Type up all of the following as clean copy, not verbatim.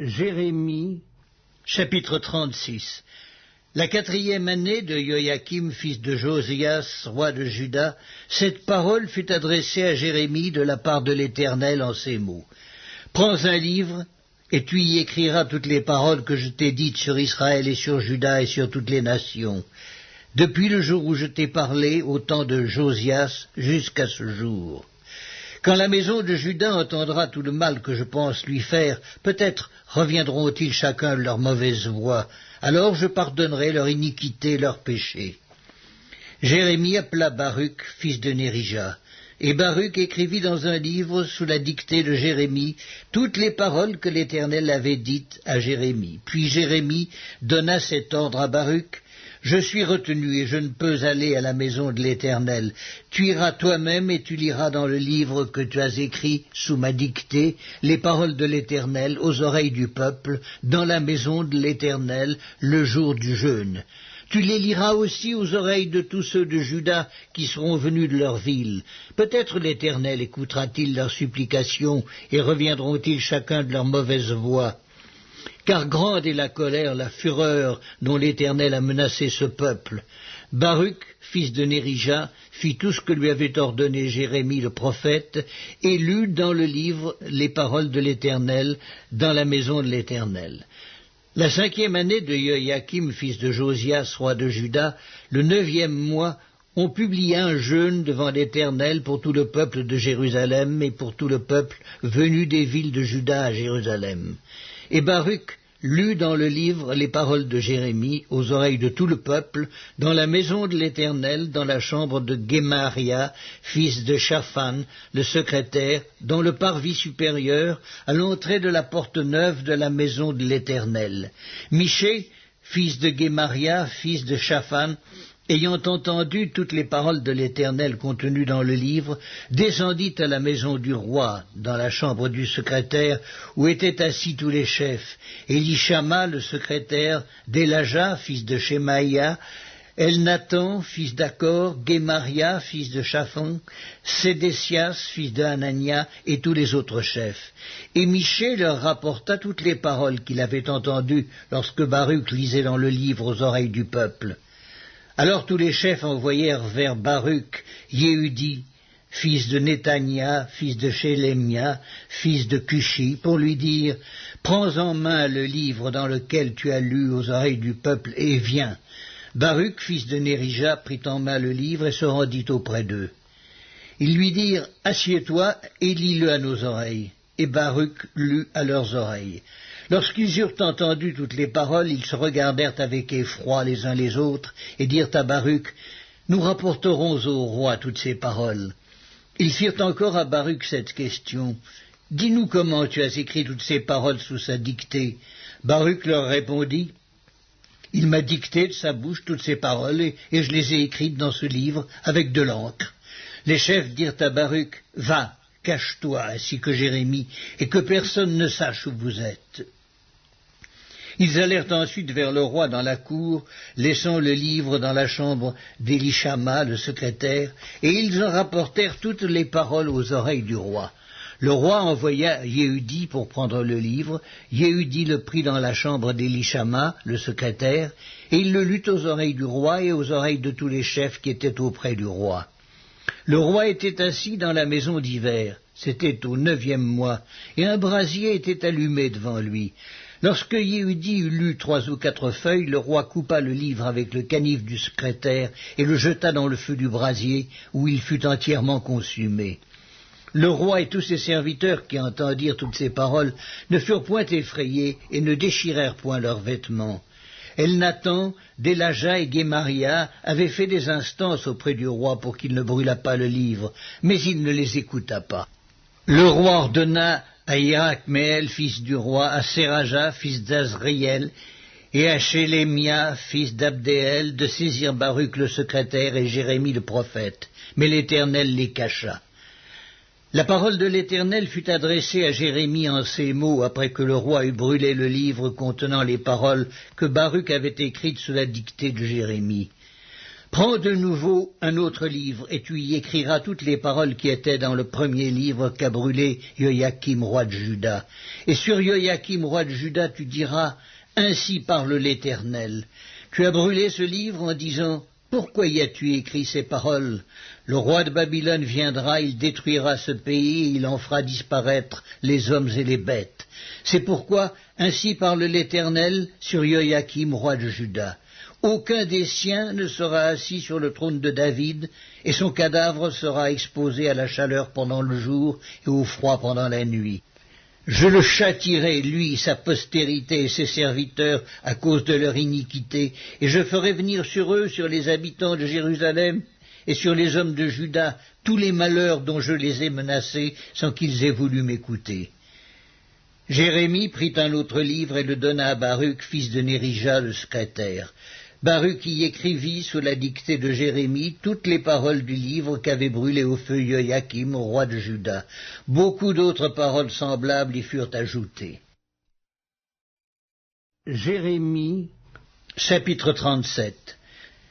Jérémie, chapitre 36. La 4e année de Joachim, fils de Josias, roi de Juda, cette parole fut adressée à Jérémie de la part de l'Éternel en ces mots. Prends un livre, et tu y écriras toutes les paroles que je t'ai dites sur Israël et sur Juda et sur toutes les nations, depuis le jour où je t'ai parlé, au temps de Josias, jusqu'à ce jour. Quand la maison de Juda entendra tout le mal que je pense lui faire, peut-être reviendront-ils chacun de leur mauvaise voie. Alors je pardonnerai leur iniquité, leur péché. Jérémie appela Baruch, fils de Nérija, et Baruch écrivit dans un livre, sous la dictée de Jérémie, toutes les paroles que l'Éternel avait dites à Jérémie. Puis Jérémie donna cet ordre à Baruch: je suis retenu et je ne peux aller à la maison de l'Éternel. Tu iras toi-même et tu liras dans le livre que tu as écrit sous ma dictée les paroles de l'Éternel aux oreilles du peuple dans la maison de l'Éternel le jour du jeûne. Tu les liras aussi aux oreilles de tous ceux de Juda qui seront venus de leur ville. Peut-être l'Éternel écoutera-t-il leurs supplications et reviendront-ils chacun de leur mauvaise voie. Car grande est la colère, la fureur dont l'Éternel a menacé ce peuple. Baruch, fils de Nérija, fit tout ce que lui avait ordonné Jérémie le prophète, et lut dans le livre les paroles de l'Éternel dans la maison de l'Éternel. La 5e année de Joachim, fils de Josias, roi de Juda, le 9e mois, on publia un jeûne devant l'Éternel pour tout le peuple de Jérusalem et pour tout le peuple venu des villes de Juda à Jérusalem. Et Baruch lut dans le livre les paroles de Jérémie aux oreilles de tout le peuple, dans la maison de l'Éternel, dans la chambre de Guémaria, fils de Shaphan, le secrétaire, dans le parvis supérieur, à l'entrée de la porte neuve de la maison de l'Éternel. Michée, fils de Guémaria, fils de Shaphan, ayant entendu toutes les paroles de l'Éternel contenues dans le livre, descendit à la maison du roi, dans la chambre du secrétaire, où étaient assis tous les chefs, Élishama, le secrétaire, Délaja, fils de Shemaïa, Elnathan, fils d'Akor, Guémaria, fils de Shaphan, Sédécias, fils de Hanania, et tous les autres chefs. Et Michée leur rapporta toutes les paroles qu'il avait entendues lorsque Baruch lisait dans le livre aux oreilles du peuple. Alors tous les chefs envoyèrent vers Baruch Yehudi, fils de Netania, fils de Shélémia, fils de Cushi, pour lui dire: prends en main le livre dans lequel tu as lu aux oreilles du peuple, et viens. Baruch, fils de Nérija, prit en main le livre et se rendit auprès d'eux. Ils lui dirent: assieds-toi et lis-le à nos oreilles. Et Baruch lut à leurs oreilles. Lorsqu'ils eurent entendu toutes les paroles, ils se regardèrent avec effroi les uns les autres, et dirent à Baruch: nous rapporterons au roi toutes ces paroles. Ils firent encore à Baruch cette question: dis-nous comment tu as écrit toutes ces paroles sous sa dictée. Baruch leur répondit: il m'a dicté de sa bouche toutes ces paroles, et je les ai écrites dans ce livre avec de l'encre. Les chefs dirent à Baruch: va, cache-toi, ainsi que Jérémie, et que personne ne sache où vous êtes. Ils allèrent ensuite vers le roi dans la cour, laissant le livre dans la chambre d'Élishama, le secrétaire, et ils en rapportèrent toutes les paroles aux oreilles du roi. Le roi envoya Yehudi pour prendre le livre. Yehudi le prit dans la chambre d'Élishama, le secrétaire, et il le lut aux oreilles du roi et aux oreilles de tous les chefs qui étaient auprès du roi. Le roi était assis dans la maison d'hiver, c'était au 9e mois, et un brasier était allumé devant lui. Lorsque Yehudi eut lu 3 ou 4 feuilles, le roi coupa le livre avec le canif du secrétaire et le jeta dans le feu du brasier, où il fut entièrement consumé. Le roi et tous ses serviteurs qui entendirent toutes ces paroles ne furent point effrayés et ne déchirèrent point leurs vêtements. Elnathan, Délaja et Guémaria avaient fait des instances auprès du roi pour qu'il ne brûlât pas le livre, mais il ne les écouta pas. Le roi ordonna à Hirakmeel, fils du roi, à Séraja, fils d'Azriel, et à Shélémia, fils d'Abdéel, de saisir Baruch le secrétaire et Jérémie le prophète. Mais l'Éternel les cacha. La parole de l'Éternel fut adressée à Jérémie en ces mots, après que le roi eut brûlé le livre contenant les paroles que Baruch avait écrites sous la dictée de Jérémie. Prends de nouveau un autre livre, et tu y écriras toutes les paroles qui étaient dans le premier livre qu'a brûlé Joachim, roi de Juda. Et sur Joachim, roi de Juda, tu diras, « Ainsi parle l'Éternel. Tu as brûlé ce livre en disant, « Pourquoi y as-tu écrit ces paroles? Le roi de Babylone viendra, il détruira ce pays, et il en fera disparaître les hommes et les bêtes. C'est pourquoi, ainsi parle l'Éternel sur Joachim, roi de Juda. Aucun des siens ne sera assis sur le trône de David, et son cadavre sera exposé à la chaleur pendant le jour et au froid pendant la nuit. Je le châtierai, lui, sa postérité et ses serviteurs, à cause de leur iniquité, et je ferai venir sur eux, sur les habitants de Jérusalem, et sur les hommes de Juda, tous les malheurs dont je les ai menacés, sans qu'ils aient voulu m'écouter. » Jérémie prit un autre livre et le donna à Baruch, fils de Nérija, le secrétaire. Baruch y écrivit, sous la dictée de Jérémie, toutes les paroles du livre qu'avait brûlé au feu Joachim, roi de Juda. Beaucoup d'autres paroles semblables y furent ajoutées. Jérémie, chapitre 37.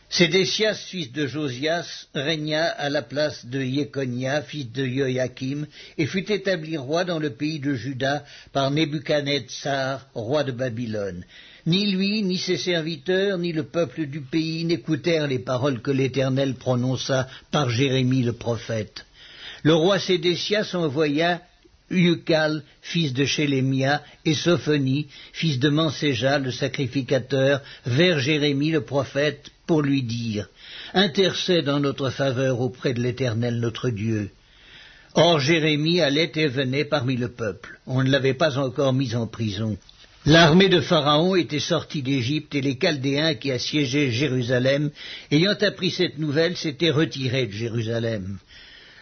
Sédécias, fils de Josias, régna à la place de Jéconia, fils de Joachim, et fut établi roi dans le pays de Juda par Nebuchadnezzar, roi de Babylone. Ni lui, ni ses serviteurs, ni le peuple du pays n'écoutèrent les paroles que l'Éternel prononça par Jérémie le prophète. Le roi Sédécias envoya Ucal, fils de Shélémia, et Sophonie, fils de Manséja, le sacrificateur, vers Jérémie le prophète, pour lui dire « Intercède en notre faveur auprès de l'Éternel notre Dieu. » Or Jérémie allait et venait parmi le peuple. On ne l'avait pas encore mis en prison. L'armée de Pharaon était sortie d'Égypte, et les Chaldéens qui assiégeaient Jérusalem, ayant appris cette nouvelle, s'étaient retirés de Jérusalem.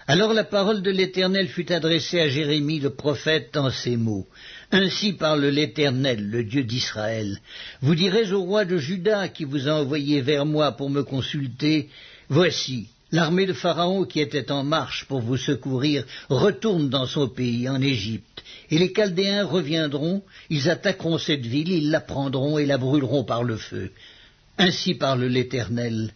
Alors la parole de l'Éternel fut adressée à Jérémie le prophète en ces mots. « Ainsi parle l'Éternel, le Dieu d'Israël. Vous direz au roi de Juda qui vous a envoyé vers moi pour me consulter, « Voici, l'armée de Pharaon qui était en marche pour vous secourir retourne dans son pays, en Égypte. Et les Chaldéens reviendront, ils attaqueront cette ville, ils la prendront et la brûleront par le feu. Ainsi parle l'Éternel.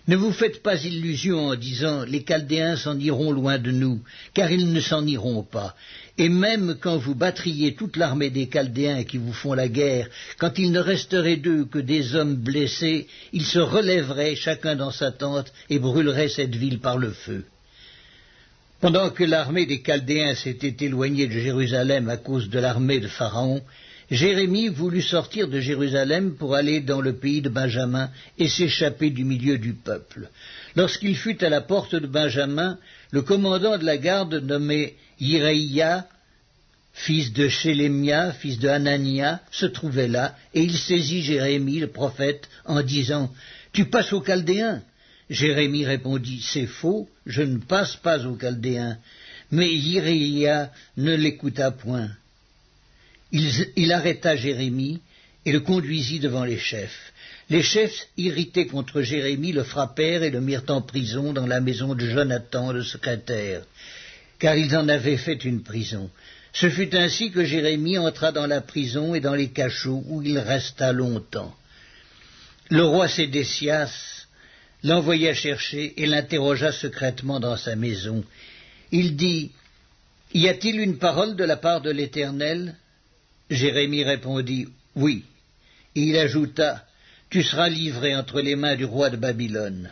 Ne vous faites pas illusion en disant « Les Chaldéens s'en iront loin de nous », car ils ne s'en iront pas. Et même quand vous battriez toute l'armée des Chaldéens qui vous font la guerre, quand il ne resterait d'eux que des hommes blessés, ils se relèveraient chacun dans sa tente et brûleraient cette ville par le feu. Pendant que l'armée des Chaldéens s'était éloignée de Jérusalem à cause de l'armée de Pharaon, Jérémie voulut sortir de Jérusalem pour aller dans le pays de Benjamin et s'échapper du milieu du peuple. Lorsqu'il fut à la porte de Benjamin, le commandant de la garde nommé Iréia, fils de Shélémia, fils de Hanania, se trouvait là, et il saisit Jérémie, le prophète, en disant « Tu passes aux Chaldéens ?» Jérémie répondit « C'est faux, je ne passe pas aux Chaldéens. » Mais Iréia ne l'écouta point. Il arrêta Jérémie et le conduisit devant les chefs. Les chefs, irrités contre Jérémie, le frappèrent et le mirent en prison dans la maison de Jonathan, le secrétaire, car ils en avaient fait une prison. Ce fut ainsi que Jérémie entra dans la prison et dans les cachots, où il resta longtemps. Le roi Sédécias l'envoya chercher et l'interrogea secrètement dans sa maison. Il dit « Y a-t-il une parole de la part de l'Éternel » Jérémie répondit « Oui ». Et il ajouta « Tu seras livré entre les mains du roi de Babylone. »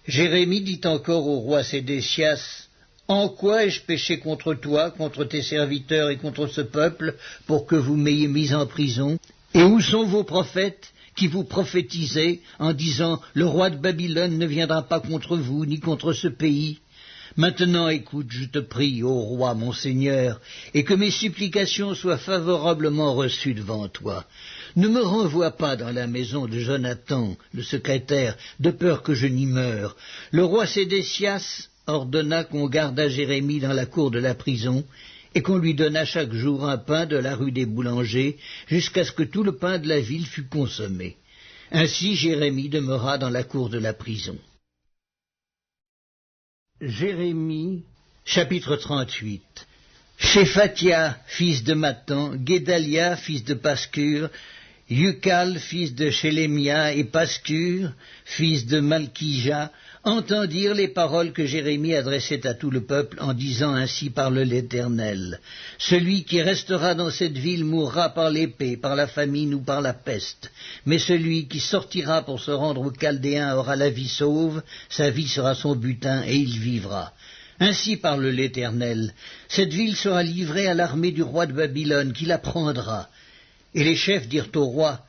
Jérémie dit encore au roi Sédécias « En quoi ai-je péché contre toi, contre tes serviteurs et contre ce peuple, pour que vous m'ayez mis en prison? Et où sont vos prophètes qui vous prophétisaient en disant « Le roi de Babylone ne viendra pas contre vous, ni contre ce pays » Maintenant écoute, je te prie, ô roi, mon Seigneur, et que mes supplications soient favorablement reçues devant toi. Ne me renvoie pas dans la maison de Jonathan, le secrétaire, de peur que je n'y meure. Le roi Sédécias ordonna qu'on gardât Jérémie dans la cour de la prison, et qu'on lui donnât chaque jour un pain de la rue des Boulangers, jusqu'à ce que tout le pain de la ville fût consommé. Ainsi Jérémie demeura dans la cour de la prison. Jérémie, chapitre 38. Shéphatia, fils de Mathan, Guédalia, fils de Pascur, Yucal, fils de Shélémia, et Pascur, fils de Malkija, entendirent les paroles que Jérémie adressait à tout le peuple en disant ainsi parle l'Éternel. Celui qui restera dans cette ville mourra par l'épée, par la famine ou par la peste. Mais celui qui sortira pour se rendre aux Chaldéens aura la vie sauve, sa vie sera son butin et il vivra. Ainsi parle l'Éternel. Cette ville sera livrée à l'armée du roi de Babylone qui la prendra. Et les chefs dirent au roi,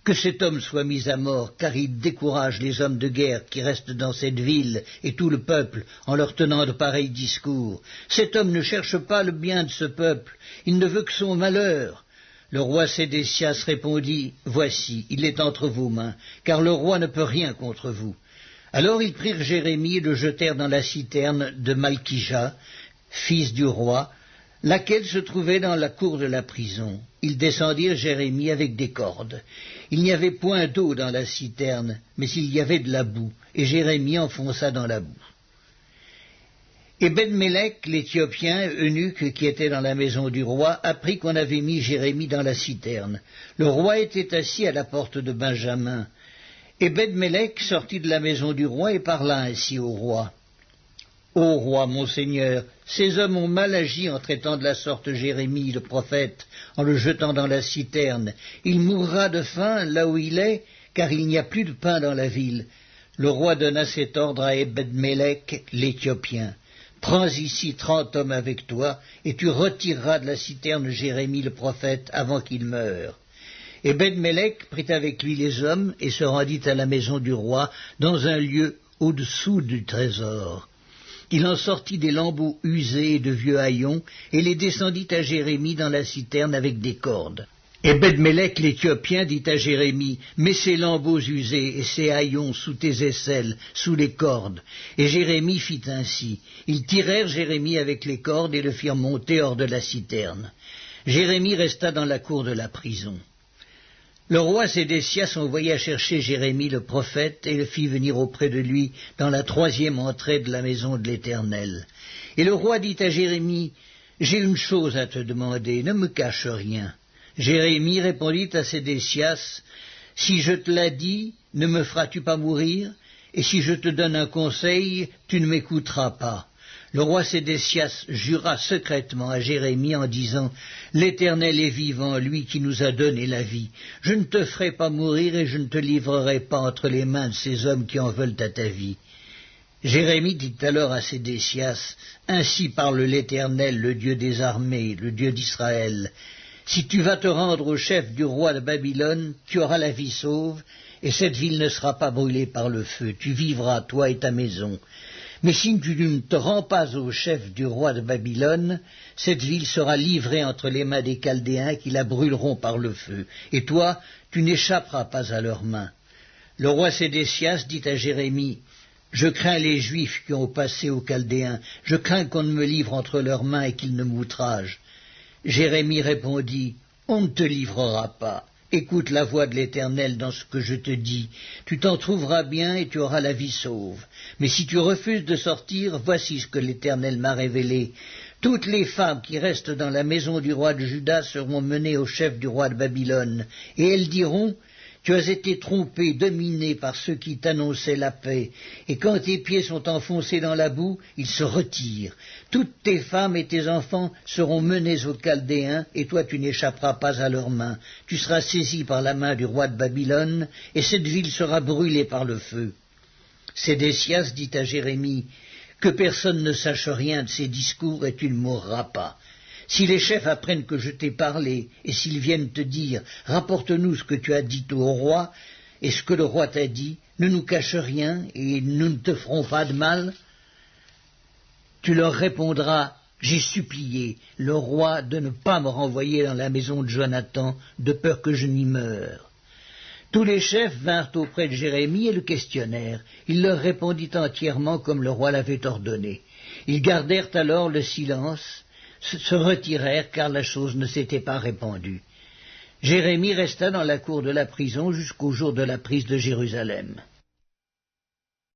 que cet homme soit mis à mort, car il décourage les hommes de guerre qui restent dans cette ville et tout le peuple en leur tenant de pareils discours. Cet homme ne cherche pas le bien de ce peuple, il ne veut que son malheur. Le roi Sédécias répondit, voici, il est entre vos mains, car le roi ne peut rien contre vous. Alors ils prirent Jérémie et le jetèrent dans la citerne de Malkija, fils du roi, laquelle se trouvait dans la cour de la prison. Ils descendirent Jérémie avec des cordes. Il n'y avait point d'eau dans la citerne, mais il y avait de la boue, et Jérémie enfonça dans la boue. Et Ben-Mélec, l'Éthiopien, eunuque qui était dans la maison du roi, apprit qu'on avait mis Jérémie dans la citerne. Le roi était assis à la porte de Benjamin. Et Ben-Mélec sortit de la maison du roi et parla ainsi au roi. Ô roi, mon seigneur, ces hommes ont mal agi en traitant de la sorte Jérémie, le prophète, en le jetant dans la citerne. Il mourra de faim là où il est, car il n'y a plus de pain dans la ville. Le roi donna cet ordre à Ebed-Mélec, l'Éthiopien. Prends ici 30 hommes avec toi, et tu retireras de la citerne Jérémie, le prophète, avant qu'il meure. Ebed-Mélec prit avec lui les hommes et se rendit à la maison du roi, dans un lieu au-dessous du trésor. Il en sortit des lambeaux usés et de vieux haillons, et les descendit à Jérémie dans la citerne avec des cordes. Ebed-Mélec l'Éthiopien dit à Jérémie, mets ces lambeaux usés et ces haillons sous tes aisselles, sous les cordes. Et Jérémie fit ainsi. Ils tirèrent Jérémie avec les cordes et le firent monter hors de la citerne. Jérémie resta dans la cour de la prison. Le roi Sédécias envoya chercher Jérémie le prophète et le fit venir auprès de lui dans la 3e entrée de la maison de l'Éternel. Et le roi dit à Jérémie, j'ai une chose à te demander, ne me cache rien. Jérémie répondit à Sédécias, si je te l'ai dit, ne me feras-tu pas mourir? Et si je te donne un conseil, tu ne m'écouteras pas. Le roi Sédécias jura secrètement à Jérémie en disant « L'Éternel est vivant, lui qui nous a donné la vie. Je ne te ferai pas mourir et je ne te livrerai pas entre les mains de ces hommes qui en veulent à ta vie. » Jérémie dit alors à Sédécias « Ainsi parle l'Éternel, le Dieu des armées, le Dieu d'Israël. Si tu vas te rendre au chef du roi de Babylone, tu auras la vie sauve, et cette ville ne sera pas brûlée par le feu. Tu vivras, toi et ta maison. Mais si tu ne te rends pas au chef du roi de Babylone, cette ville sera livrée entre les mains des Chaldéens qui la brûleront par le feu, et toi, tu n'échapperas pas à leurs mains. » Le roi Sédécias dit à Jérémie, « Je crains les Juifs qui ont passé aux Chaldéens, je crains qu'on ne me livre entre leurs mains et qu'ils ne m'outragent. » Jérémie répondit, « On ne te livrera pas. Écoute la voix de l'Éternel dans ce que je te dis. Tu t'en trouveras bien et tu auras la vie sauve. Mais si tu refuses de sortir, voici ce que l'Éternel m'a révélé. Toutes les femmes qui restent dans la maison du roi de Juda seront menées au chef du roi de Babylone. Et elles diront, tu as été trompé, dominé par ceux qui t'annonçaient la paix, et quand tes pieds sont enfoncés dans la boue, ils se retirent. Toutes tes femmes et tes enfants seront menés aux Chaldéens, et toi tu n'échapperas pas à leurs mains. Tu seras saisi par la main du roi de Babylone, et cette ville sera brûlée par le feu. » Sédécias dit à Jérémie, « Que personne ne sache rien de ces discours, et tu ne mourras pas. » Si les chefs apprennent que je t'ai parlé, et s'ils viennent te dire « Rapporte-nous ce que tu as dit au roi, et ce que le roi t'a dit, ne nous cache rien, et nous ne te ferons pas de mal », tu leur répondras « J'ai supplié le roi de ne pas me renvoyer dans la maison de Jonathan, de peur que je n'y meure. » Tous les chefs vinrent auprès de Jérémie et le questionnèrent. Il leur répondit entièrement comme le roi l'avait ordonné. Ils gardèrent alors le silence, se retirèrent car la chose ne s'était pas répandue. Jérémie resta dans la cour de la prison jusqu'au jour de la prise de Jérusalem.